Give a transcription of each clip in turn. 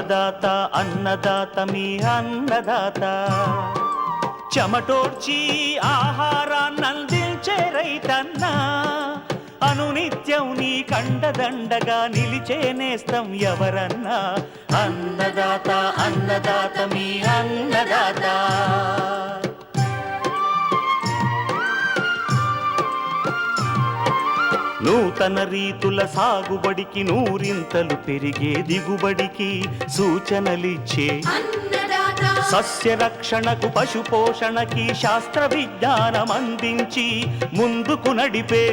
అన్నదాత అన్నదాత మీ అన్నదాత చెమటోడ్చి ఆహారాన్నందించే రైతన్న అనునిత్యం నీ కండదండగా నిలిచే నేస్తం ఎవరన్నా అన్నదాత అన్నదాత మీ అన్నదాత నూతన రీతుల సాగుబడికి నూరింతలు పెరిగే దిగుబడికి సూచనలిచ్చే సస్య రక్షణకు పశు పోషణకి శాస్త్ర విజ్ఞానం అందించి ముందుకు నడిపే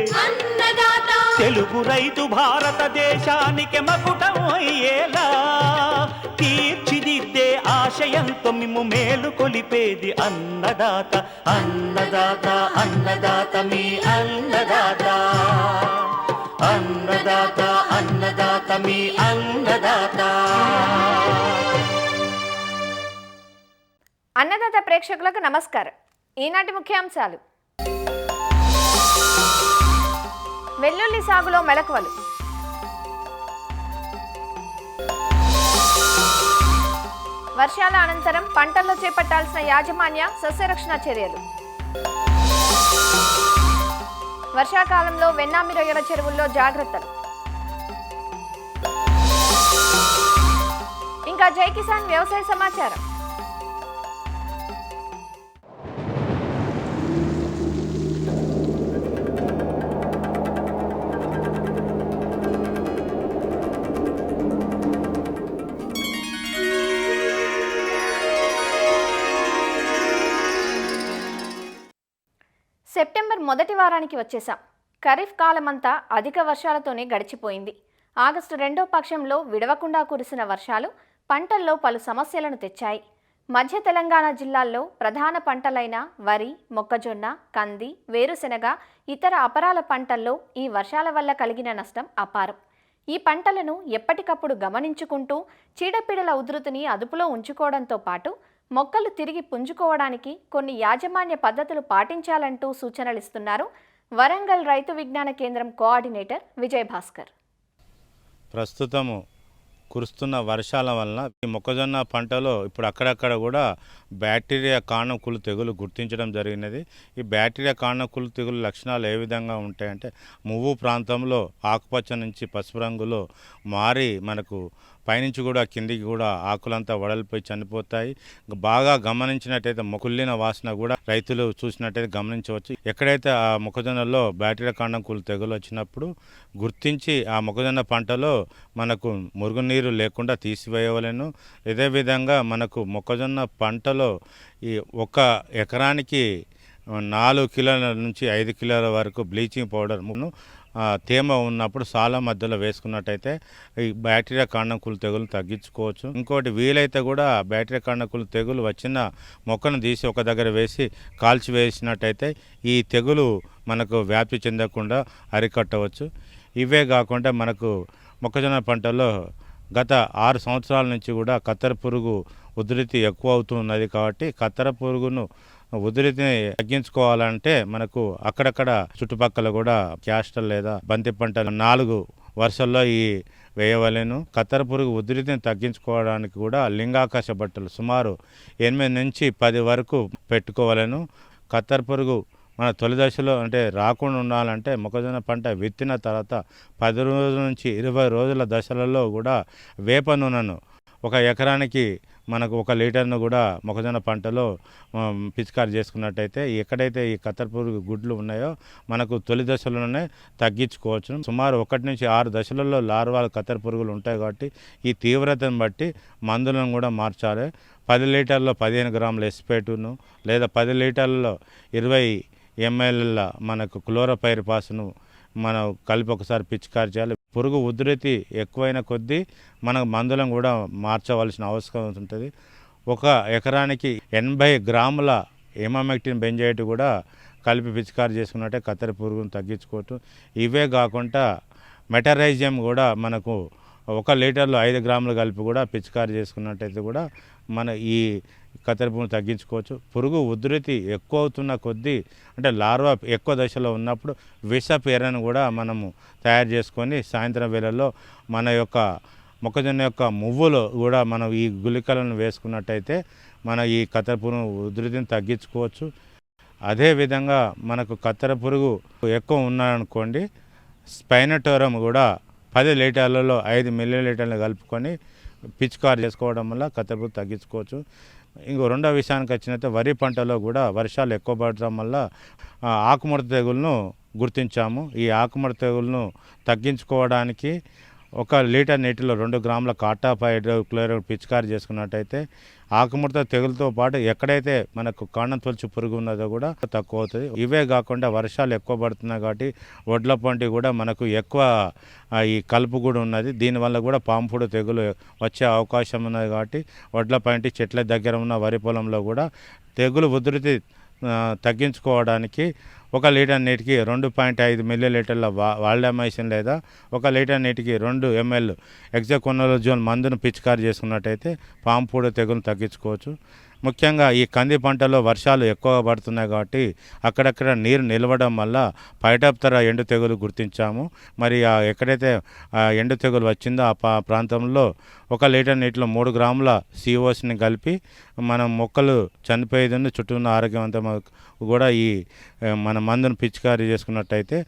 తెలుగు రైతు భారతదేశానికి మకుటం అయ్యేలా తీర్చిదిద్దే ఆశయంతో మిమ్ము మేలు కొలిపేది అన్నదాత అన్నదాత అన్నదాత మీ అన్నదాత అన్నదాత అన్నదాత మీ అన్నదాత. అన్నదాత ప్రేక్షకులకు నమస్కారం. ఈనాటి ముఖ్యాంశాలు: వెల్లుల్లి సాగులో మెళకువలు, వర్షాల అనంతరం పంటల్లో చేపట్టాల్సిన యాజమాన్య సస్యరక్షణ చర్యలు, వర్షాకాలంలో వెన్నామి రొయ్యల చెరువుల్లో జాగ్రత్తలు, ఇంకా జై కిసాన్ వ్యవసాయ సమాచారం. సెప్టెంబర్ మొదటి వారానికి వచ్చేసాం. ఖరీఫ్ కాలమంతా అధిక వర్షాలతోనే గడిచిపోయింది. ఆగస్టు రెండో పక్షంలో విడవకుండా కురిసిన వర్షాలు పంటల్లో పలు సమస్యలను తెచ్చాయి. మధ్య తెలంగాణ జిల్లాల్లో ప్రధాన పంటలైన వరి, మొక్కజొన్న, కంది, వేరుశెనగ, ఇతర అపరాల పంటల్లో ఈ వర్షాల వల్ల కలిగిన నష్టం అపారం. ఈ పంటలను ఎప్పటికప్పుడు గమనించుకుంటూ చీడపీడల ఉధృతిని అదుపులో ఉంచుకోవడంతో పాటు మొక్కలు తిరిగి పుంజుకోవడానికి కొన్ని యాజమాన్య పద్ధతులు పాటించాలంటూ సూచనలిస్తున్నారు వరంగల్ రైతు విజ్ఞాన కేంద్రం కోఆర్డినేటర్ విజయభాస్కర్. ప్రస్తుతము కురుస్తున్న వర్షాల వలన ఈ మొక్కజొన్న పంటలో ఇప్పుడు అక్కడక్కడ కూడా బ్యాక్టీరియా కాండం తెగులు గుర్తించడం జరిగినది. ఈ బ్యాక్టీరియా కాండం తెగులు లక్షణాలు ఏ విధంగా ఉంటాయంటే, మువ్వు ప్రాంతంలో ఆకుపచ్చ నుంచి పసుపు రంగులో మారి మనకు పైనుంచి కూడా కిందికి కూడా ఆకులంతా వడలిపోయి చనిపోతాయి. బాగా గమనించినట్టయితే కుళ్ళిన వాసన కూడా రైతులు చూసినట్టయితే గమనించవచ్చు. ఎక్కడైతే ఆ మొక్కజొన్నలో బ్యాక్టీరియా కాండం తెగులు వచ్చినప్పుడు గుర్తించి ఆ మొక్కజొన్న పంటలో మనకు మురుగునీరు లేకుండా తీసివేయవలెను. ఇదే విధంగా మనకు మొక్కజొన్న పంటలో ఈ 1 ఎకరానికి 4 కిలోల నుంచి 5 కిలోల వరకు బ్లీచింగ్ పౌడర్ను తేమ ఉన్నప్పుడు సాల మధ్యలో వేసుకున్నట్టయితే ఈ బ్యాక్టీరియా కాండం తెగులు తగ్గించుకోవచ్చు. ఇంకోటి వీలైతే కూడా బ్యాక్టీరియా కాండం తెగులు వచ్చిన మొక్కను తీసి ఒక దగ్గర వేసి కాల్చి వేసినట్టయితే ఈ తెగులు మనకు వ్యాప్తి చెందకుండా అరికట్టవచ్చు. ఇవే కాకుండా మనకు మొక్కజొన్న పంటలో గత 6 సంవత్సరాల నుంచి కూడా కత్తెర పురుగు ఉధృతి ఎక్కువ అవుతున్నది. కాబట్టి కత్తెర పురుగును ఉధృతిని తగ్గించుకోవాలంటే మనకు అక్కడక్కడ చుట్టుపక్కల కూడా క్యాస్టర్ లేదా బంతి పంటలు 4 వరుసల్లో ఈ వేయవలెను. కత్తెర పురుగు ఉధృతిని తగ్గించుకోవడానికి కూడా లింగాకాశ బట్టలు సుమారు 8 నుంచి 10 వరకు పెట్టుకోవలెను. కత్తెర పురుగు మన తొలి దశలో అంటే రాకుండా ఉండాలంటే మొక్కజొన్న పంట విత్తిన తర్వాత 10 రోజుల నుంచి 20 రోజుల దశలలో కూడా వేప నూనెను 1 ఎకరానికి మనకు 1 లీటర్ను కూడా మొక్కజొన్న పంటలో పిచికారి చేసుకున్నట్టయితే ఎక్కడైతే ఈ కత్తెర పురుగు గుడ్లు ఉన్నాయో మనకు తొలి దశలోనే తగ్గించుకోవచ్చు. సుమారు 1 నుంచి 6 దశలలో లార్వాల కత్తెర పురుగులు ఉంటాయి. కాబట్టి ఈ తీవ్రతను బట్టి మందులను కూడా మార్చాలి. 10 లీటర్లో 15 గ్రాముల ఎస్పేటును లేదా 10 లీటర్లలో 20 ml మనకు క్లోరోపైరిపాస్ను మనం కలిపి ఒకసారి పిచికారి చేయాలి. పురుగు ఉధృతి ఎక్కువైన కొద్దీ మనకు మందులను కూడా మార్చవలసిన అవసరం ఉంటుంది. 1 ఎకరానికి 80 గ్రాముల ఇమామెక్టిన్ బెంజైట్ కూడా కలిపి పిచికారి చేసుకున్నట్టే కత్తెర పురుగును తగ్గించుకోవచ్చు. ఇవే కాకుండా మెటరైజియం కూడా మనకు 1 లీటర్లో 5 గ్రాములు కలిపి కూడా పిచికారి చేసుకున్నట్టయితే కూడా మన ఈ కత్తెర పురుగును తగ్గించుకోవచ్చు. పురుగు ఉధృతి ఎక్కువ అవుతున్న కొద్దీ అంటే లార్వా ఎక్కువ దశలో ఉన్నప్పుడు విషపు ఎర్రను కూడా మనము తయారు చేసుకొని సాయంత్రం వేళల్లో మన యొక్క మొక్కజొన్న యొక్క మువ్వులో కూడా మనం ఈ గుళికలను వేసుకున్నట్టయితే మన ఈ కత్తెర పురుగు ఉధృతిని తగ్గించుకోవచ్చు. అదేవిధంగా మనకు కత్తెర పురుగు ఎక్కువ ఉన్నాయనుకోండి, స్పైనటోరం కూడా 10 లీటర్లలో 5 మిల్లీలీటర్లు కలుపుకొని పిచికారి చేసుకోవడం వల్ల కత్తెర పురుగు తగ్గించుకోవచ్చు. ఇంకో రెండో విషయానికి వచ్చినట్టే వరి పంటలో కూడా వర్షాలు ఎక్కువ పడటం వల్ల ఆకుముడత తెగులను గుర్తించాము. ఈ ఆకుముడత తెగులను తగ్గించుకోవడానికి 1 లీటర్ నీటిలో 2 గ్రాముల కాటాప్ హైడ్రోక్లోరైడ్ పిచికారి చేసుకున్నట్టయితే ఆకుముడత తెగులతో పాటు ఎక్కడైతే మనకు కాండం తొలచు పురుగు ఉన్నదో కూడా తక్కువ అవుతుంది. ఇవే కాకుండా వర్షాలు ఎక్కువ పడుతున్నాయి కాబట్టి వడ్ల పంట కూడా మనకు ఎక్కువ ఈ కలుపు కూడా ఉన్నది. దీనివల్ల కూడా పాంపుడు తెగులు వచ్చే అవకాశం ఉన్నది కాబట్టి వడ్ల పంట చెట్ల దగ్గర ఉన్న వరి పొలంలో కూడా తెగులు ఉధృతి తగ్గించుకోవడానికి 1 లీటర్ నీటికి 2.5 మిల్లీలీటర్ల వాల్డామైసిన్ లేదా 1 లీటర్ నీటికి 2 ml హెక్సాకోనజోల్ మందును పిచికారి చేసుకున్నట్టయితే పాంపుడు తెగులు తగ్గించుకోవచ్చు. ముఖ్యంగా ఈ కంది పంటలో వర్షాలు ఎక్కువగా పడుతున్నాయి కాబట్టి అక్కడక్కడ నీరు నిలవడం వల్ల పైటప్తర ఎండు తెగులు గుర్తించాము. మరి ఎక్కడైతే ఎండు తెగులు వచ్చిందో ఆ ప్రాంతంలో 1 లీటర్ నీటిలో 3 గ్రాముల సిఓస్ని కలిపి మనం మొక్కలు చనిపోయేదని చుట్టూ ఉన్న ఆరోగ్యవంతం కూడా ఈ మన మందును పిచికారీ చేసుకున్నట్టయితే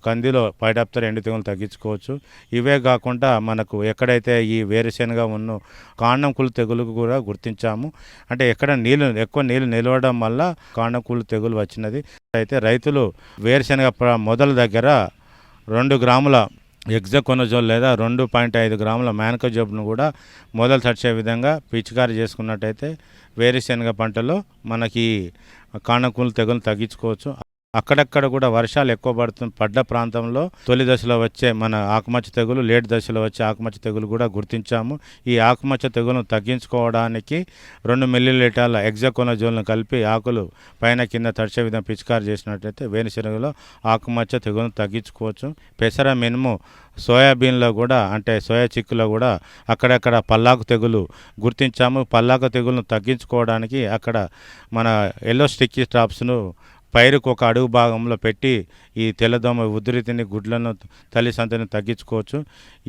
కందిలో పైటప్తర ఎండు తెగులు తగ్గించుకోవచ్చు. ఇవే కాకుండా మనకు ఎక్కడైతే ఈ వేరుశెనగ ఉన్న కాండం కుళ్ళు తెగులు కూడా గుర్తించాము. అంటే ఎక్కడ ఎక్కువ నీళ్ళు నిలవడం వల్ల కాండం కుళ్ళు తెగులు వచ్చినది. అయితే రైతులు వేరుశెనగ మొదల దగ్గర 2 గ్రాముల హెక్సాకోనజోల్ లేదా 2.5 గ్రాముల మ్యాన్కోజబ్ను కూడా మొదలు తడిచే విధంగా పిచికారి చేసుకున్నట్టయితే వేరుశెనగ పంటలో మనకి కాండం కుళ్ళు తెగులు తగ్గించుకోవచ్చు. అక్కడక్కడ కూడా వర్షాలు ఎక్కువ పడ్డ ప్రాంతంలో తొలి దశలో వచ్చే మన ఆకుమచ్చ తెగులు, లేట్ దశలో వచ్చే ఆకుమచ్చ తెగులు కూడా గుర్తించాము. ఈ ఆకుమచ్చ తెగులను తగ్గించుకోవడానికి 2 మిల్లీలీటర్ల హెక్సాకోనజోల్ను కలిపి ఆకులు పైన కింద తడిచే విధంగా పిచికారి చేసినట్లయితే వేరుశెనగలో ఆకుమచ్చ తెగులను తగ్గించుకోవచ్చు. పెసర, మినుము, సోయాబీన్లో కూడా అంటే సోయా చిక్కులో కూడా అక్కడక్కడ పల్లాకు తెగులు గుర్తించాము. పల్లాకు తెగులను తగ్గించుకోవడానికి అక్కడ మన ఎల్లో స్టిక్కీ స్టాప్స్ను పైరుకు 1 అడుగు భాగంలో పెట్టి ఈ తెల్లదోమ ఉధృతిని, గుడ్లను, తల్లి సంతని తగ్గించుకోవచ్చు.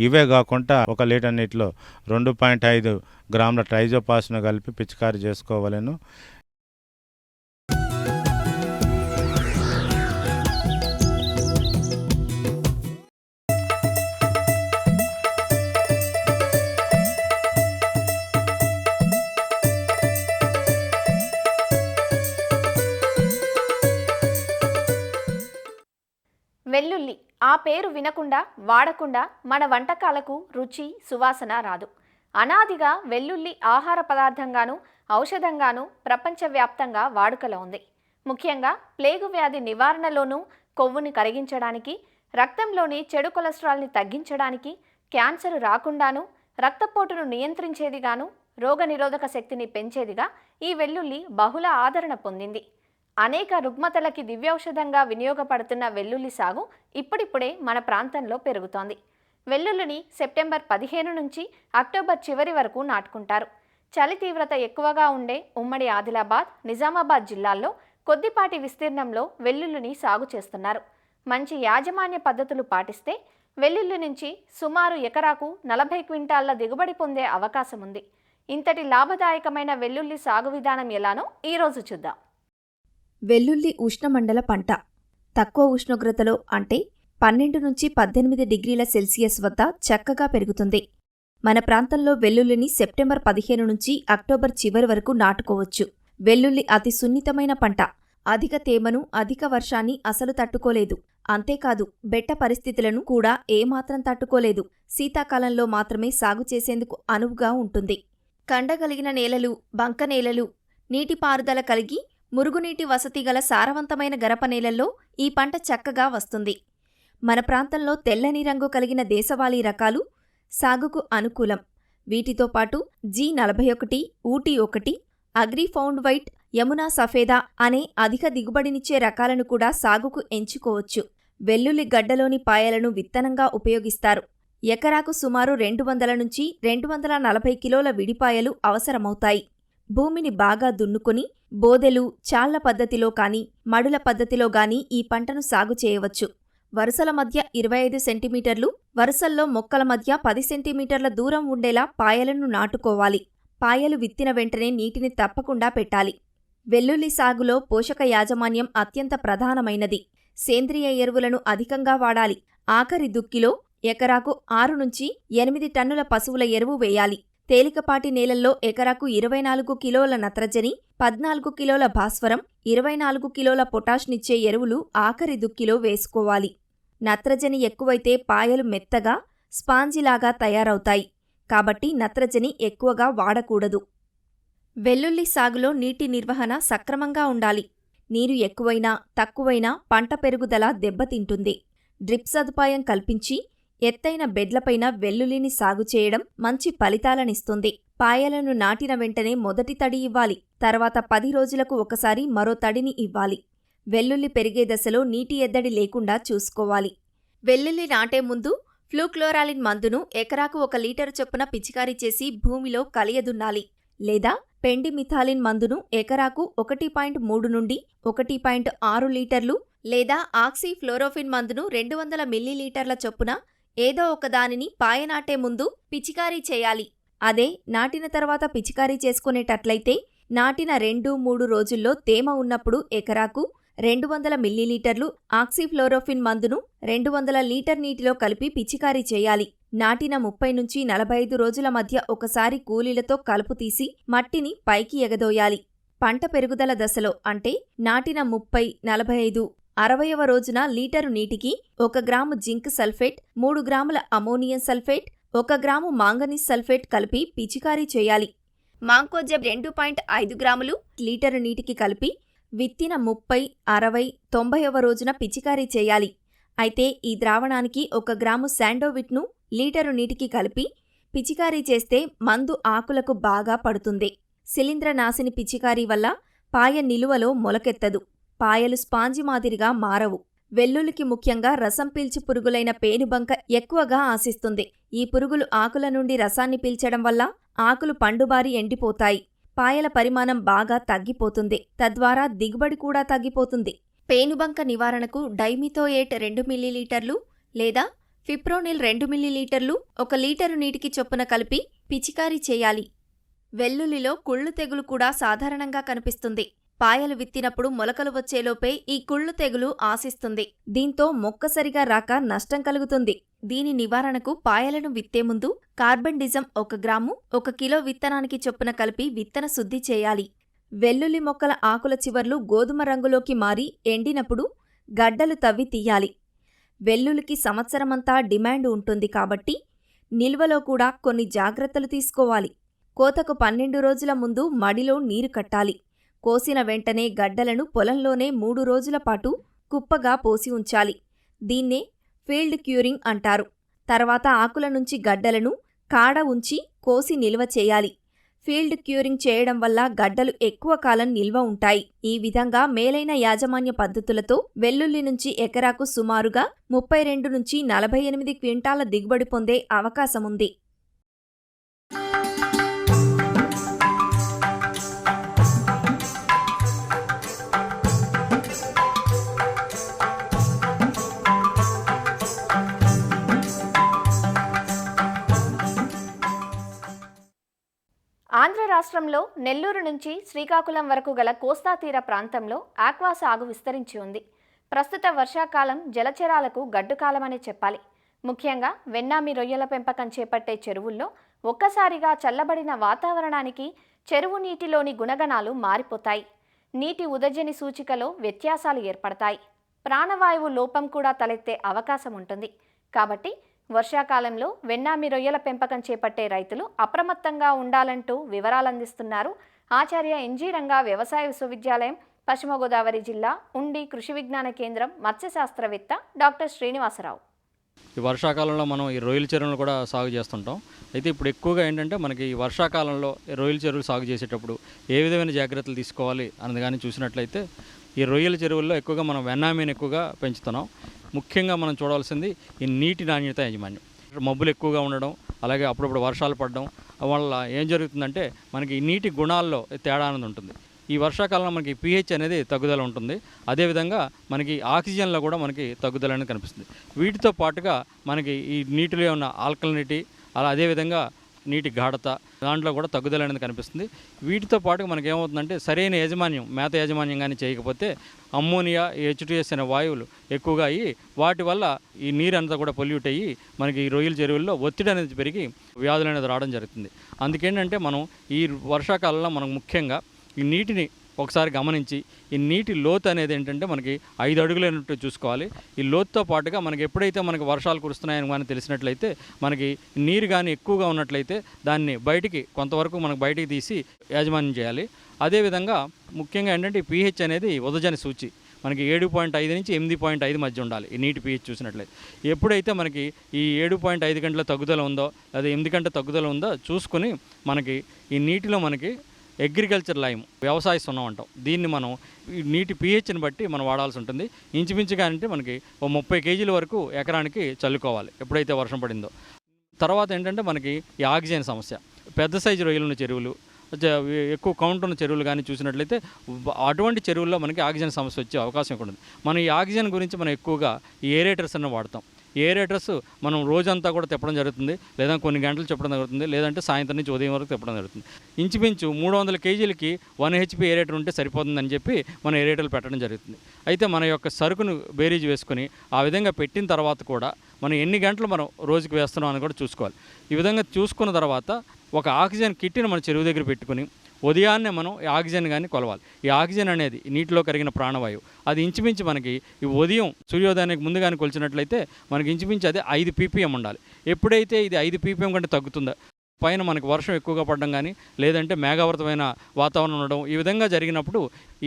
ఇవే కాకుండా 1 లీటర్ నీటిలో 2.5 గ్రాముల ట్రైజోపాస్ను కలిపి పిచికారి చేసుకోవాలను. వెల్లుల్లి ఆ పేరు వినకుండా, వాడకుండా మన వంటకాలకు రుచి, సువాసన రాదు. అనాదిగా వెల్లుల్లి ఆహార పదార్థంగాను, ఔషధంగాను ప్రపంచవ్యాప్తంగా వాడుకలో ఉంది. ముఖ్యంగా ప్లేగు వ్యాధి నివారణలోనూ, కొవ్వుని కరిగించడానికి, రక్తంలోని చెడు కొలెస్ట్రాల్ని తగ్గించడానికి, క్యాన్సర్ రాకుండాను, రక్తపోటును నియంత్రించేదిగాను, రోగనిరోధక శక్తిని పెంచేదిగా ఈ వెల్లుల్లి బహుళ ఆదరణ పొందింది. అనేక రుగ్మతలకి దివ్యౌషధంగా వినియోగపడుతున్న వెల్లుల్లి సాగు ఇప్పుడిప్పుడే మన ప్రాంతంలో పెరుగుతోంది. వెల్లుల్లిని సెప్టెంబర్ 15 నుంచి అక్టోబర్ చివరి వరకు నాటుకుంటారు. చలి తీవ్రత ఎక్కువగా ఉండే ఉమ్మడి ఆదిలాబాద్, నిజామాబాద్ జిల్లాల్లో కొద్దిపాటి విస్తీర్ణంలో వెల్లుల్లిని సాగు చేస్తున్నారు. మంచి యాజమాన్య పద్ధతులు పాటిస్తే వెల్లుల్లి నుంచి సుమారు ఎకరాకు 40 క్వింటాళ్ల దిగుబడి పొందే అవకాశం ఉంది. ఇంతటి లాభదాయకమైన వెల్లుల్లి సాగు విధానం ఎలానో ఈరోజు చూద్దాం. వెల్లుల్లి ఉష్ణమండల పంట. తక్కువ ఉష్ణోగ్రతలో అంటే 12 నుంచి 18 డిగ్రీల సెల్సియస్ వద్ద చక్కగా పెరుగుతుంది. మన ప్రాంతంలో వెల్లుల్లిని సెప్టెంబర్ 15 నుంచి అక్టోబర్ చివరి వరకు నాటుకోవచ్చు. వెల్లుల్లి అతి సున్నితమైన పంట. అధిక తేమను, అధిక వర్షాన్ని అసలు తట్టుకోలేదు. అంతేకాదు బెట్ట పరిస్థితులను కూడా ఏమాత్రం తట్టుకోలేదు. శీతాకాలంలో మాత్రమే సాగు చేసేందుకు అనువుగా ఉంటుంది. కండగలిగిన నేలలు, బంక నేలలు, నీటిపారుదల కలిగి మురుగునీటి వసతి గల సారవంతమైన గరపనేలల్లో ఈ పంట చక్కగా వస్తుంది. మన ప్రాంతంలో తెల్లని రంగు కలిగిన దేశవాళీ రకాలు సాగుకు అనుకూలం. వీటితో పాటు G41, ఊటీ 1, అగ్రిఫౌండ్ వైట్, యమునా సఫేదా అనే అధిక దిగుబడినిచ్చే రకాలను కూడా సాగుకు ఎంచుకోవచ్చు. వెల్లుల్లి గడ్డలోని పాయలను విత్తనంగా ఉపయోగిస్తారు. ఎకరాకు సుమారు 200 నుంచి 240 కిలోల విడిపాయలు అవసరమవుతాయి. భూమిని బాగా దున్నుకొని బోదెలు, చాళ్ల పద్ధతిలో కానీ, మడుల పద్ధతిలో గానీ ఈ పంటను సాగు చేయవచ్చు. వరుసల మధ్య 25 సెంటీమీటర్లు, వరుసల్లో మొక్కల మధ్య 10 సెంటీమీటర్ల దూరం ఉండేలా పాయలను నాటుకోవాలి. పాయలు విత్తిన వెంటనే నీటిని తప్పకుండా పెట్టాలి. వెల్లుల్లి సాగులో పోషక యాజమాన్యం అత్యంత ప్రధానమైనది. సేంద్రియ ఎరువులను అధికంగా వాడాలి. ఆఖరి దుక్కిలో ఎకరాకు 6 నుంచి 8 టన్నుల పశువుల ఎరువు వేయాలి. తేలికపాటి నేలల్లో ఎకరాకు 24 కిలోల నత్రజని, 14 కిలోల భాస్వరం, 24 కిలోల పొటాష్నిచ్చే ఎరువులు ఆఖరి దుక్కిలో వేసుకోవాలి. నత్రజని ఎక్కువైతే పాయలు మెత్తగా, స్పాంజిలాగా తయారవుతాయి. కాబట్టి నత్రజని ఎక్కువగా వాడకూడదు. వెల్లుల్లి సాగులో నీటి నిర్వహణ సక్రమంగా ఉండాలి. నీరు ఎక్కువైనా తక్కువైనా పంట పెరుగుదల దెబ్బతింటుంది. డ్రిప్ సదుపాయం కల్పించి ఎత్తైన బెడ్లపైన వెల్లుల్లిని సాగు చేయడం మంచి ఫలితాలనిస్తుంది. పాయలను నాటిన వెంటనే మొదటి తడి ఇవ్వాలి. తర్వాత 10 రోజులకు ఒకసారి మరో తడిని ఇవ్వాలి. వెల్లుల్లి పెరిగే దశలో నీటి ఎద్దడి లేకుండా చూసుకోవాలి. వెల్లుల్లి నాటే ముందు ఫ్లూక్లోరాలిన్ మందును ఎకరాకు 1 లీటరు చొప్పున పిచికారీ చేసి భూమిలో కలియదున్నాలి. లేదా పెండిమిథాలిన్ మందును ఎకరాకు 1.3 నుండి 1.6 లీటర్లు లేదా ఆక్సీఫ్లోరోఫిన్ మందును 200 మిల్లీలీటర్ల చొప్పున ఏదో ఒకదానిని పాయ నాటే ముందు పిచికారీ చేయాలి. అదే నాటిన తర్వాత పిచికారీ చేసుకునేటట్లయితే నాటిన 2-3 రోజుల్లో తేమ ఉన్నప్పుడు ఎకరాకు 200 మిల్లీలీటర్లు ఆక్సీఫ్లోరోఫిన్ మందును 200 లీటర్ నీటిలో కలిపి పిచికారీ చేయాలి. నాటిన 30 నుంచి 45 రోజుల మధ్య ఒకసారి కూలీలతో కలుపు తీసి మట్టిని పైకి ఎగదోయాలి. పంట పెరుగుదల దశలో అంటే నాటిన 30, 45, 60వ రోజున లీటరు నీటికి 1 గ్రాము జింక్ సల్ఫేట్, 3 గ్రాముల ammonium sulphate, 1 gram manganese sulphate కలిపి పిచికారీ చేయాలి. మాంకోజెబ్ 2.5 గ్రాములు లీటరు నీటికి కలిపి విత్తిన 30, 60, 90వ రోజున పిచికారీ చేయాలి. అయితే ఈ ద్రావణానికి 1 గ్రాము శాండోవిట్ను లీటరు నీటికి కలిపి పిచికారీ చేస్తే మందు ఆకులకు బాగా పడుతుంది. శిలీంద్రనాశిని పిచికారీ వల్ల పాయ నిలువలో మొలకెత్తదు. పాయలు స్పాంజి మాదిరిగా మారవు. వెల్లుల్లికి ముఖ్యంగా రసం పీల్చి పురుగులైన పేనుబంక ఎక్కువగా ఆశిస్తుంది. ఈ పురుగులు ఆకుల నుండి రసాన్ని పీల్చడం వల్ల ఆకులు పండుబారి ఎండిపోతాయి. పాయల పరిమాణం బాగా తగ్గిపోతుంది. తద్వారా దిగుబడి కూడా తగ్గిపోతుంది. పేనుబంక నివారణకు డైమిథోయేట్ 2 మిల్లీలీటర్లు లేదా ఫిప్రోనిల్ 2 మిల్లీలీటర్లు 1 లీటరు నీటికి చొప్పున కలిపి పిచికారీ చేయాలి. వెల్లుల్లిలో కుళ్ళు తెగులు కూడా సాధారణంగా కనిపిస్తుంది. పాయలు విత్తినప్పుడు మొలకలు వచ్చేలోపే ఈ కుళ్ళు తెగులు ఆశిస్తుంది. దీంతో మొక్క సరిగా రాక నష్టం కలుగుతుంది. దీని నివారణకు పాయలను విత్తే ముందు కార్బెండిజం 1 గ్రాము 1 కిలో విత్తనానికి చొప్పున కలిపి విత్తన శుద్ధి చేయాలి. వెల్లుల్లి మొక్కల ఆకుల చివర్లు గోధుమ రంగులోకి మారి ఎండినప్పుడు గడ్డలు తవ్వి తీయాలి. వెల్లుల్లికి సంవత్సరమంతా డిమాండ్ ఉంటుంది కాబట్టి నిల్వలో కూడా కొన్ని జాగ్రత్తలు తీసుకోవాలి. కోతకు 12 రోజుల ముందు మడిలో నీరు కట్టాలి. కోసిన వెంటనే గడ్డలను పొలంలోనే 3 రోజుల పాటు కుప్పగా పోసి ఉంచాలి. దీన్నే ఫీల్డ్ క్యూరింగ్ అంటారు. తర్వాత ఆకుల నుంచి గడ్డలను కాడ ఉంచి కోసి నిల్వ చేయాలి. ఫీల్డ్ క్యూరింగ్ చేయడం వల్ల గడ్డలు ఎక్కువ కాలం నిల్వ ఉంటాయి. ఈ విధంగా మేలైన యాజమాన్య పద్ధతులతో వెల్లుల్లి నుంచి ఎకరాకు సుమారుగా 32 నుంచి 48 క్వింటాల దిగుబడి పొందే అవకాశముంది. ఆంధ్ర రాష్ట్రంలో నెల్లూరు నుంచి శ్రీకాకుళం వరకు గల కోస్తా తీర ప్రాంతంలో ఆక్వా సాగు విస్తరించి ఉంది. ప్రస్తుత వర్షాకాలం జలచరాలకు గడ్డుకాలమనే చెప్పాలి. ముఖ్యంగా వెన్నామి రొయ్యల పెంపకం చేపట్టే చెరువుల్లో ఒక్కసారిగా చల్లబడిన వాతావరణానికి చెరువు నీటిలోని గుణగణాలు మారిపోతాయి. నీటి ఉదజని సూచికలో వ్యత్యాసాలు ఏర్పడతాయి. ప్రాణవాయువు లోపం కూడా తలెత్తే అవకాశం ఉంటుంది. కాబట్టి వర్షాకాలంలో వెన్నామి రొయ్యల పెంపకం చేపట్టే రైతులు అప్రమత్తంగా ఉండాలంటూ వివరాలందిస్తున్నారు ఆచార్య ఎన్జీ రంగా వ్యవసాయ విశ్వవిద్యాలయం, పశ్చిమ గోదావరి జిల్లా ఉండి కృషి విజ్ఞాన కేంద్రం మత్స్యశాస్త్రవేత్త డాక్టర్ శ్రీనివాసరావు. ఈ వర్షాకాలంలో మనం ఈ రొయ్యల చెరువులు కూడా సాగు చేస్తుంటాం. అయితే ఇప్పుడు ఎక్కువగా ఏంటంటే మనకి ఈ వర్షాకాలంలో రొయ్యల చెరువులు సాగు చేసేటప్పుడు ఏ విధమైన జాగ్రత్తలు తీసుకోవాలి అన్నది కానీ చూసినట్లయితే ఈ రొయ్యల చెరువుల్లో ఎక్కువగా మనం వెన్నామీని ఎక్కువగా పెంచుతున్నాం. ముఖ్యంగా మనం చూడాల్సింది ఈ నీటి నాణ్యత యాజమాన్యం. మబ్బులు ఎక్కువగా ఉండడం, అలాగే అప్పుడప్పుడు వర్షాలు పడడం వల్ల ఏం జరుగుతుందంటే మనకి ఈ నీటి గుణాల్లో తేడా అనేది ఉంటుంది. ఈ వర్షాకాలంలో మనకి pH అనేది తగ్గుదల ఉంటుంది. అదేవిధంగా మనకి ఆక్సిజన్లో కూడా మనకి తగ్గుదల అనేది కనిపిస్తుంది. వీటితో పాటుగా మనకి ఈ నీటిలో ఉన్న ఆల్కలినిటీ అదేవిధంగా నీటి గాఢత దాంట్లో కూడా తగ్గుదల అనేది కనిపిస్తుంది. వీటితో పాటు మనకి ఏమవుతుందంటే సరైన యాజమాన్యం, మేత యాజమాన్యం కానీ చేయకపోతే అమ్మోనియా, H2S అనే వాయువులు ఎక్కువగా అయ్యి వాటి వల్ల ఈ నీరు అంతా కూడా పొల్యూట్ అయ్యి మనకి ఈ రొయ్యల చెరువుల్లో ఒత్తిడి అనేది పెరిగి వ్యాధులు అనేది రావడం జరుగుతుంది. అందుకేంటంటే మనం ఈ వర్షాకాలంలో మనం ముఖ్యంగా ఈ నీటిని ఒకసారి గమనించి ఈ నీటి లోతు అనేది ఏంటంటే మనకి 5 అడుగులైనట్టు చూసుకోవాలి. ఈ లోతుతో పాటుగా మనకి ఎప్పుడైతే మనకి వర్షాలు కురుస్తున్నాయని కానీ తెలిసినట్లయితే మనకి నీరు కానీ ఎక్కువగా ఉన్నట్లయితే దాన్ని కొంతవరకు మనకు బయటికి తీసి యాజమాన్యం చేయాలి. అదేవిధంగా ముఖ్యంగా ఏంటంటే ఈ pH అనేది ఉదజని సూచి మనకి 7.5 నుంచి 8.5 మధ్య ఉండాలి. ఈ నీటి pH చూసినట్లయితే ఎప్పుడైతే మనకి ఈ 7.5 గంటల తగ్గుదల ఉందో లేదా 8 గంటల తగ్గుదల ఉందో చూసుకొని మనకి ఈ నీటిలో మనకి అగ్రికల్చర్ లైమ్, వ్యవసాయ సున్నం అంటాం. దీన్ని మనం ఈ నీటి pHని బట్టి మనం వాడాల్సి ఉంటుంది. ఇంచుమించుగా అంటే మనకి 30 కేజీల వరకు ఎకరానికి చల్లుకోవాలి ఎప్పుడైతే వర్షం పడిందో. తర్వాత ఏంటంటే మనకి ఈ ఆక్సిజన్ సమస్య, పెద్ద సైజు రొయ్యలున్న చెరువులు, ఎక్కువ కౌంట్ ఉన్న చెరువులు కానీ చూసినట్లయితే అటువంటి చెరువుల్లో మనకి ఆక్సిజన్ సమస్య వచ్చే అవకాశం కూడా ఉంది. మనం ఈ ఆక్సిజన్ గురించి మనం ఎక్కువగా ఈ ఏరేటర్స్ అన్న వాడతాం. ఏరేటర్స్ మనం రోజంతా కూడా తిప్పడం జరుగుతుంది, లేదా కొన్ని గంటలు చెప్పడం జరుగుతుంది, లేదంటే సాయంత్రం నుంచి ఉదయం వరకు తిప్పడం జరుగుతుంది. ఇంచుమించు 300 కేజీలకి 1 HP ఏరేటర్ ఉంటే సరిపోతుందని చెప్పి మనం ఏరేటర్లు పెట్టడం జరుగుతుంది. అయితే మన యొక్క సరుకును బేరీజ్ వేసుకొని ఆ విధంగా పెట్టిన తర్వాత కూడా మనం ఎన్ని గంటలు మనం రోజుకి వేస్తున్నాం అని కూడా చూసుకోవాలి. ఈ విధంగా చూసుకున్న తర్వాత ఒక ఆక్సిజన్ కిట్ని మన చెరువు దగ్గర పెట్టుకుని ఉదయాన్నే మనం ఈ ఆక్సిజన్ కానీ కొలవాలి. ఈ ఆక్సిజన్ అనేది నీటిలో కరిగిన ప్రాణవాయువు. అది ఇంచుమించు మనకి ఈ ఉదయం సూర్యోదయానికి ముందుగానే కొలిచినట్లయితే మనకి ఇంచుమించు అదే 5 ppm ఉండాలి. ఎప్పుడైతే ఇది 5 ppm కంటే తగ్గుతుందో, పైన మనకి వర్షం ఎక్కువగా పడడం కానీ లేదంటే మేఘావృతమైన వాతావరణం ఉండడం, ఈ విధంగా జరిగినప్పుడు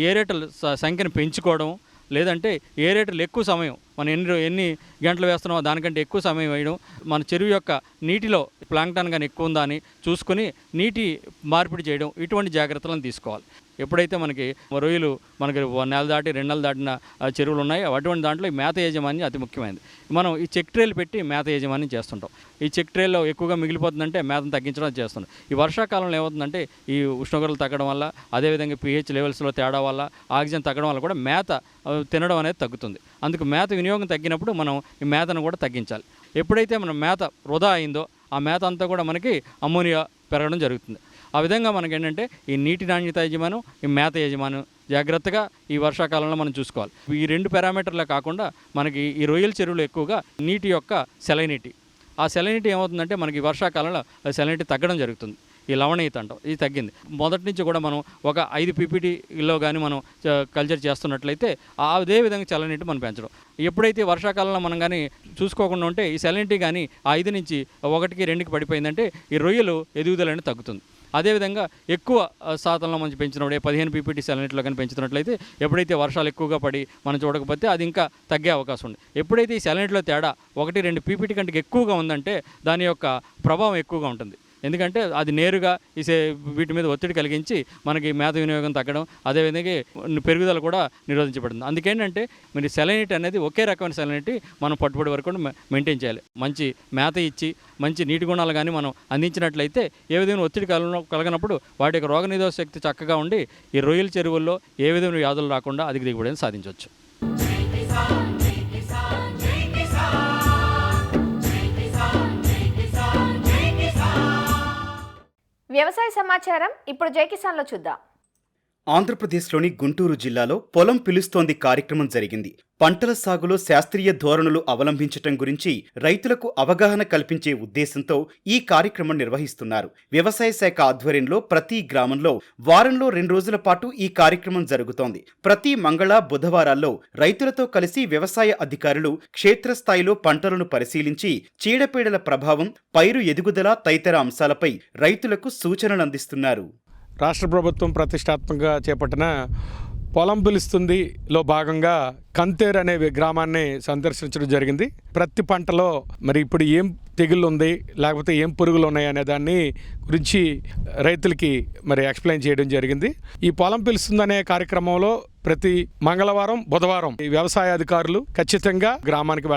ఏరేటర్ల సంఖ్యను పెంచుకోవడం, లేదంటే ఏరేటర్లు ఎక్కువ సమయం మనం ఎన్ని గంటలు వేస్తున్నామో దానికంటే ఎక్కువ సమయం వేయడం, మన చెరువు యొక్క నీటిలో ప్లాంక్టన్ కానీ ఎక్కువ ఉందా అని చూసుకొని నీటి మార్పిడి చేయడం, ఇటువంటి జాగ్రత్తలను తీసుకోవాలి. ఎప్పుడైతే మనకి రొయ్యలు మనకి 1 నెల దాటి 2 నెలలు దాటిన చెరువులు ఉన్నాయో అటువంటి దాంట్లో ఈ మేత యాజమాన్యం అతి ముఖ్యమైనది. మనం ఈ చెక్ ట్రేలు పెట్టి మేత యాజమాన్యం చేస్తుంటాం. ఈ చెక్ ట్రేల్లో ఎక్కువగా మిగిలిపోతుందంటే మేతను తగ్గించడం చేస్తుంటాం. ఈ వర్షాకాలంలో ఏమవుతుందంటే ఈ ఉష్ణోగ్రతలు తగ్గడం వల్ల, అదేవిధంగా pH లెవెల్స్లో తేడా వల్ల, ఆక్సిజన్ తగ్గడం వల్ల కూడా మేత తినడం అనేది తగ్గుతుంది. అందుకు మేత వినియోగం తగ్గినప్పుడు మనం ఈ మేతను కూడా తగ్గించాలి. ఎప్పుడైతే మనం మేత వృధా అయిందో ఆ మేత అంతా కూడా మనకి అమ్మోనియా పెరగడం జరుగుతుంది. ఆ విధంగా మనకి ఏంటంటే ఈ నీటి నాణ్యత యజమానం, ఈ మేత యజమానం జాగ్రత్తగా ఈ వర్షాకాలంలో మనం చూసుకోవాలి. ఈ 2 పారామీటర్లే కాకుండా మనకి ఈ రొయ్యల చెరువులు ఎక్కువగా నీటి యొక్క సెలైనిటీ, ఆ సెలైనిటీ ఏమవుతుందంటే మనకి వర్షాకాలంలో సెలైనిటీ తగ్గడం జరుగుతుంది. ఈ లవణీయత అంటాం, ఇది తగ్గింది. మొదటి నుంచి కూడా మనం ఒక 5 pptలో కానీ మనం కల్చర్ చేస్తున్నట్లయితే అదే విధంగా సెలైనిటీ మనం పెంచడం. ఎప్పుడైతే వర్షాకాలంలో మనం కానీ చూసుకోకుండా ఉంటే ఈ సెలైనిటీ కానీ 5 నుంచి 1కి 2కి పడిపోయిందంటే ఈ రొయ్యలు ఎదుగుదల అనేది తగ్గుతుంది. అదేవిధంగా ఎక్కువ శాతంలో మనం పెంచినప్పుడే 15 ppt సెలైనిటీలో కానీ పెంచుతున్నట్లయితే ఎప్పుడైతే వర్షాలు ఎక్కువగా పడి మనం చూడకపోతే అది ఇంకా తగ్గే అవకాశం ఉంది. ఎప్పుడైతే ఈ సెలైనిటీలో తేడా 1-2 ppt కంటే ఎక్కువగా ఉందంటే దాని యొక్క ప్రభావం ఎక్కువగా ఉంటుంది. ఎందుకంటే అది నేరుగా వీటి మీద ఒత్తిడి కలిగించి మనకి మేత వినియోగం తగ్గడం, అదేవిధంగా పెరుగుదల కూడా నిరోధించబడుతుంది. అందుకేంటంటే మీరు సెలైనిటీ అనేది ఒకే రకమైన సెలైనిటీ మనం పట్టుబడి వరకు మెయింటైన్ చేయాలి. మంచి మేత ఇచ్చి మంచి నీటి గుణాలు కానీ మనం అందించినట్లయితే ఏ విధమైన ఒత్తిడి కలగనప్పుడు వాటి యొక్క రోగనిరోధక శక్తి చక్కగా ఉండి ఈ రొయ్యల చెరువుల్లో ఏ విధమైన వ్యాధులు రాకుండా అధిక దిగుబడిని సాధించవచ్చు. వ్యవసాయ సమాచారం ఇప్పుడు జై కిసాన్లో చూద్దాం. ఆంధ్రప్రదేశ్లోని గుంటూరు జిల్లాలో పొలం పిలుస్తోంది కార్యక్రమం జరిగింది. పంటల సాగులో శాస్త్రీయ ధోరణులు అవలంబించటం గురించి రైతులకు అవగాహన కల్పించే ఉద్దేశంతో ఈ కార్యక్రమం నిర్వహిస్తున్నారు. వ్యవసాయ శాఖ ఆధ్వర్యంలో ప్రతి గ్రామంలో వారంలో 2 రోజుల పాటు ఈ కార్యక్రమం జరుగుతోంది. ప్రతి మంగళ, బుధవారాల్లో రైతులతో కలిసి వ్యవసాయ అధికారులు క్షేత్రస్థాయిలో పంటలను పరిశీలించి చీడపీడల ప్రభావం, పైరు ఎదుగుదల తదితర అంశాలపై రైతులకు సూచనలు అందిస్తున్నారు. రాష్ట్ర ప్రభుత్వం ప్రతిష్టాత్మకంగా చేపట్టిన పొలం పిలుస్తుందిలో భాగంగా కంతేర్ అనే గ్రామాన్ని సందర్శించడం జరిగింది. ప్రతి పంటలో మరి ఇప్పుడు ఏం తెగుళ్ళు ఉంది, లేకపోతే ఏం పురుగులు ఉన్నాయి అనే దాన్ని గురించి రైతులకి మరి ఎక్స్ప్లెయిన్ చేయడం జరిగింది. ఈ పొలం పిలుస్తుందనే కార్యక్రమంలో ప్రతి మంగళవారం, బుధవారం ఈ వ్యవసాయ అధికారులు ఖచ్చితంగా గ్రామానికి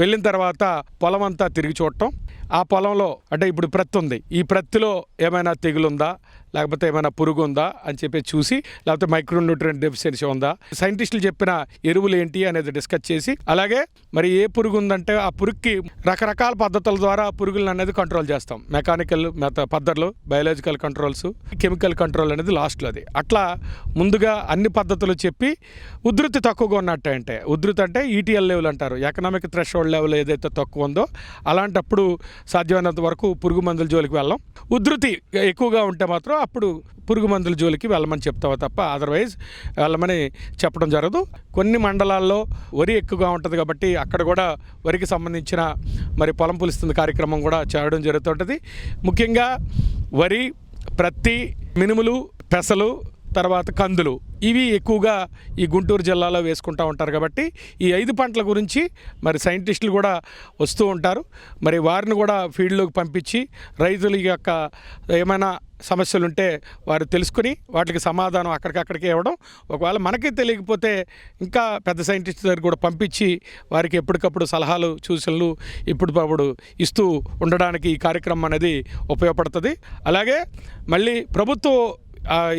వెళ్ళిన తర్వాత పొలం అంతా తిరిగి చూడటం, ఆ పొలంలో అంటే ఇప్పుడు ప్రత్తి ఉంది, ఈ ప్రత్తిలో ఏమైనా తెగులుందా, లేకపోతే ఏమైనా పురుగు ఉందా అని చెప్పి చూసి, లేకపోతే మైక్రోన్యూట్రియంట్ డెఫిషియన్సీ ఉందా, సైంటిస్టులు చెప్పిన ఎరువులు ఏంటి అనేది డిస్కస్ చేసి, అలాగే మరి ఏ పురుగు ఉందంటే ఆ పురుగుకి రకరకాల పద్ధతుల ద్వారా పురుగులను అనేది కంట్రోల్ చేస్తాం. మెకానికల్ పద్ధతులు, బయాలజికల్ కంట్రోల్స్, కెమికల్ కంట్రోల్ అనేది లాస్ట్లో అది. అట్లా ముందుగా అన్ని పద్ధతులు చెప్పి ఉధృతి తక్కువగా ఉన్నట్టు అంటే, ఉధృతి అంటే ఈటీఎల్ లెవెల్ అంటారు, ఎకనామిక్ థ్రెషోల్డ్ లెవెల్ ఏదైతే తక్కువ ఉందో అలాంటప్పుడు సాధ్యమైనంత వరకు పురుగు మందుల జోలికి వెళ్ళాం. ఉధృతి ఎక్కువగా ఉంటే మాత్రం అప్పుడు పురుగు మందుల జోలికి వెళ్ళమని చెప్తావు తప్ప అదర్వైజ్ వెళ్ళమని చెప్పడం జరగదు. కొన్ని మండలాల్లో వరి ఎక్కువగా ఉంటుంది కాబట్టి అక్కడ కూడా వరికి సంబంధించిన మరి పొలం పులుస్తుంది కార్యక్రమం కూడా చేయడం జరుగుతుంటుంది. ముఖ్యంగా వరి, ప్రత్తి, మినుములు, పెసలు, తర్వాత కందులు, ఇవి ఎక్కువగా ఈ గుంటూరు జిల్లాలో వేసుకుంటూ ఉంటారు. కాబట్టి ఈ 5 పంటల గురించి మరి సైంటిస్టులు కూడా వస్తూ ఉంటారు. మరి వారిని కూడా ఫీల్డ్లోకి పంపించి రైతుల యొక్క ఏమైనా సమస్యలు ఉంటే వారు తెలుసుకుని వాటికి సమాధానం అక్కడికక్కడికి ఇవ్వడం, ఒకవేళ మనకే తెలియకపోతే ఇంకా పెద్ద సైంటిస్ట్ దగ్గర కూడా పంపించి వారికి ఎప్పటికప్పుడు సలహాలు, సూచనలు ఇప్పుడు ఇస్తూ ఉండడానికి ఈ కార్యక్రమం అనేది ఉపయోగపడుతుంది. అలాగే మళ్ళీ ప్రభుత్వం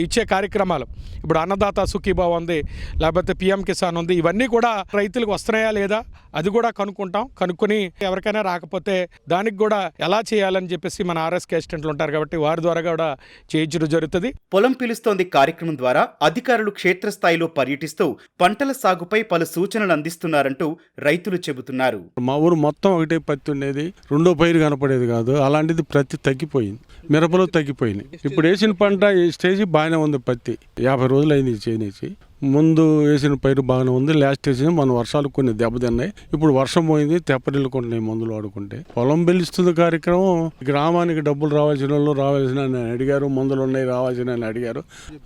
ఇచ్చే కార్యక్రమాలు, ఇప్పుడు అన్నదాత సుఖీభావ ఉంది, లేకపోతే పిఎం కిసాన్ ఉంది, ఇవన్నీ కూడా రైతులకు వస్తున్నాయా లేదా అది కూడా కనుక్కుంటాం. కనుక్కొని ఎవరికైనా రాకపోతే దానికి కూడా ఎలా చేయాలని చెప్పేసి మన ఆర్ఎస్కే అసిస్టెంట్లు ఉంటారు కాబట్టి వారి ద్వారా కూడా చేయించడం జరుగుతుంది. పొలం పిలుస్తోంది కార్యక్రమం ద్వారా అధికారులు క్షేత్రస్థాయిలో పర్యటిస్తూ పంటల సాగుపై పలు సూచనలు అందిస్తున్నారంటూ రైతులు చెబుతున్నారు. మా ఊరు మొత్తం ఒకటే పత్తి ఉండేది, రెండో పైరు కనపడేది కాదు. అలాంటిది ప్రతి తగ్గిపోయింది, మిరపలో తగ్గిపోయింది. ఇప్పుడు వేసిన పంట ఈ స్టేజ్ బాగానే ఉంది. పత్తి 50 రోజులు అయింది చేయనిచ్చి. ముందు వేసిన పైరు బాగానే ఉంది. లాస్ట్ వేసిన మన వర్షాలు కొన్ని దెబ్బతిన్నాయి. ఇప్పుడు వర్షం పోయింది, తెప్పరిల్లుకుంటున్నాయి మందులు వాడుకుంటే. పొలం పిలుస్తుంది కార్యక్రమం గ్రామానికి డబ్బులు రావాల్సిన వాళ్ళు రావాల్సిన అడిగారు, మందులు ఉన్నాయి రావాల్సిన అడిగారు.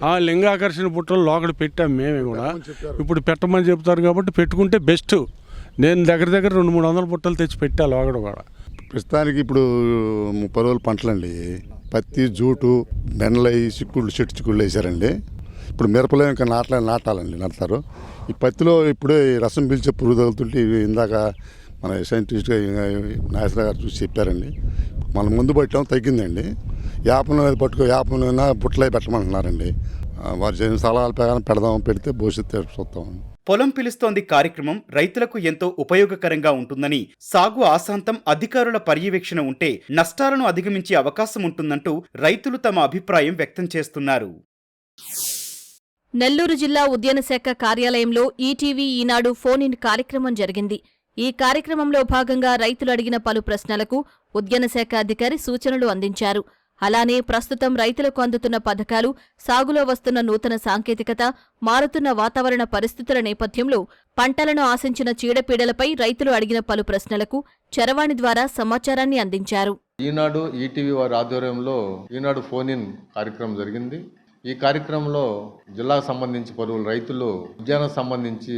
ఆ లింగాకర్షణ పుట్టలు లోకడ పెట్టాం మేమే కూడా. ఇప్పుడు పెట్టమని చెప్తారు కాబట్టి పెట్టుకుంటే బెస్ట్. నేను దగ్గర 200-300 పుట్టలు తెచ్చి పెట్టా లోకడ కూడా. ప్రస్తుతానికి ఇప్పుడు 30 రోజుల పంటలండి. పత్తి, జూటు, బెండలై, చిక్కుళ్ళు, చెట్టు చిక్కుళ్ళు వేసారండి. ఇప్పుడు మిరపలో ఇంకా నాటారు. ఈ పత్తిలో ఇప్పుడే రసం పీల్చే పురుగు తగులుతుంటే ఇందాక మన సైంటిస్ట్ నాగేశ్వర గారు చూసి చెప్పారండి. మనం ముందు పట్టాం తగ్గిందండి. యాపన యాపన బుట్టలై పెట్టమంటున్నారండి. వారు చేసిన సలహాల ప్రకారం పెడితే భవిష్యత్తు చూస్తాం. పొలం పిలుస్తోంది కార్యక్రమం రైతులకు ఎంతో ఉపయోగకరంగా ఉంటుందని, సాగు ఆశాంతం అధికారుల పర్యవేక్షణ ఉంటే నష్టాలను అధిగమించే అవకాశం ఉంటుందంటూ రైతులు తమ అభిప్రాయం వ్యక్తం చేస్తున్నారు. నెల్లూరు జిల్లా ఉద్యాన శాఖ కార్యాలయంలో ఈటీవీ ఈనాడు ఫోన్ ఇన్ కార్యక్రమం జరిగింది. ఈ కార్యక్రమంలో భాగంగా రైతులు అడిగిన పలు ప్రశ్నలకు ఉద్యాన శాఖ అధికారి సూచనలు అందించారు. అలానే ప్రస్తుతం రైతులకు అందుతున్న పథకాలు, సాగులో వస్తున్న నూతన సాంకేతికత, మారుతున్న వాతావరణ పరిస్థితుల నేపథ్యంలో పంటలను ఆశించిన చీడపీడలపై రైతులు అడిగిన పలు ప్రశ్నలకు చరవాణి ద్వారా సమాచారాన్ని అందించారు. ఈనాడు ఈటీవీ వారి ఆధ్వర్యంలో ఈనాడు ఫోన్ ఇన్ కార్యక్రమం జరిగింది. ఈ కార్యక్రమంలో జిల్లాకు సంబంధించి పలువురు రైతులు ఉద్యానం సంబంధించి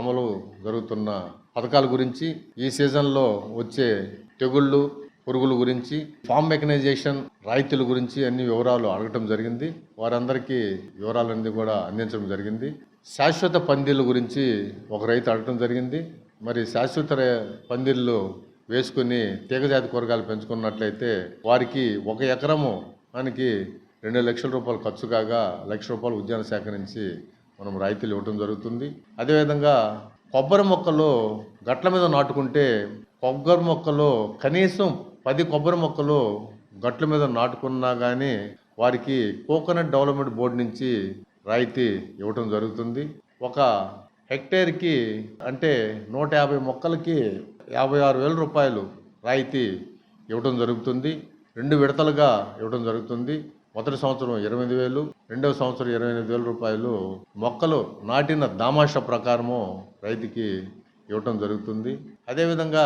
అమలు జరుగుతున్న పథకాల గురించి, ఈ సీజన్లో వచ్చే తెగుళ్ళు, పురుగుల గురించి, ఫామ్ మెకనైజేషన్ రైతుల గురించి అన్ని వివరాలు అడగటం జరిగింది. వారందరికీ వివరాలన్నీ కూడా అందించడం జరిగింది. శాశ్వత పందిళ్ళ గురించి ఒక రైతు అడగటం జరిగింది. మరి శాశ్వత పందిళ్ళు వేసుకుని తీగజాతి కూరగాయలు పెంచుకున్నట్లయితే వారికి 1 ఎకరము దానికి 2 లక్షల రూపాయలు ఖర్చు కాగా 1 లక్ష రూపాయలు ఉద్యాన శాఖ నుంచి మనం రైతులు ఇవ్వటం జరుగుతుంది. అదేవిధంగా కొబ్బరి మొక్కలు గట్ల మీద నాటుకుంటే కొబ్బరి మొక్కలు కనీసం 10 కొబ్బరి మొక్కలు గట్ల మీద నాటుకున్నా కానీ వారికి కోకోనట్ డెవలప్మెంట్ బోర్డు నుంచి రాయితీ ఇవ్వటం జరుగుతుంది. 1 హెక్టేర్కి అంటే 150 మొక్కలకి 56,000 రూపాయలు రాయితీ ఇవ్వటం జరుగుతుంది. 2 విడతలుగా ఇవ్వటం జరుగుతుంది. మొదటి సంవత్సరం 28,000, రెండవ సంవత్సరం 28,000 రూపాయలు మొక్కలు నాటిన దామాషా ప్రకారము రైతుకి ఇవ్వటం జరుగుతుంది. అదేవిధంగా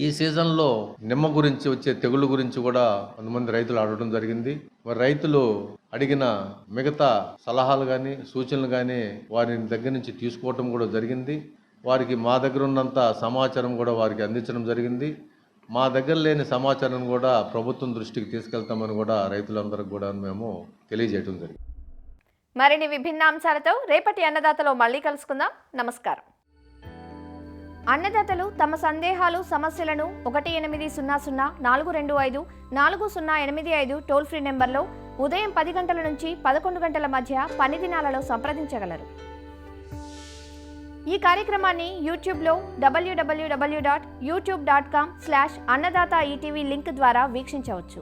ఈ సీజన్లో నిమ్మ గురించి వచ్చే తెగుళ్ళ గురించి కూడా కొంతమంది రైతులు అడగడం జరిగింది. మరి రైతులు అడిగిన మిగతా సలహాలు కానీ సూచనలు కానీ వారి దగ్గర నుంచి తీసుకోవటం కూడా జరిగింది. వారికి మా దగ్గర ఉన్నంత సమాచారం కూడా వారికి అందించడం జరిగింది. మా దగ్గర లేని సమాచారం కూడా ప్రభుత్వం దృష్టికి తీసుకెళ్తామని కూడా రైతులందరికీ కూడా మేము తెలియజేయడం జరిగింది. మరిన్ని విభిన్న అంశాలతో రేపటి అన్నదాతలో మళ్ళీ కలుసుకుందాం. నమస్కారం. అన్నదాతలు తమ సందేహాలు, సమస్యలను 1800 425 4085 టోల్ ఫ్రీ నెంబర్లో ఉదయం 10 గంటల నుంచి 11 గంటల మధ్య పని దినాలలో సంప్రదించగలరు. ఈ కార్యక్రమాన్ని యూట్యూబ్లో www.youtube.com/annadaata ETV లింక్ ద్వారా వీక్షించవచ్చు.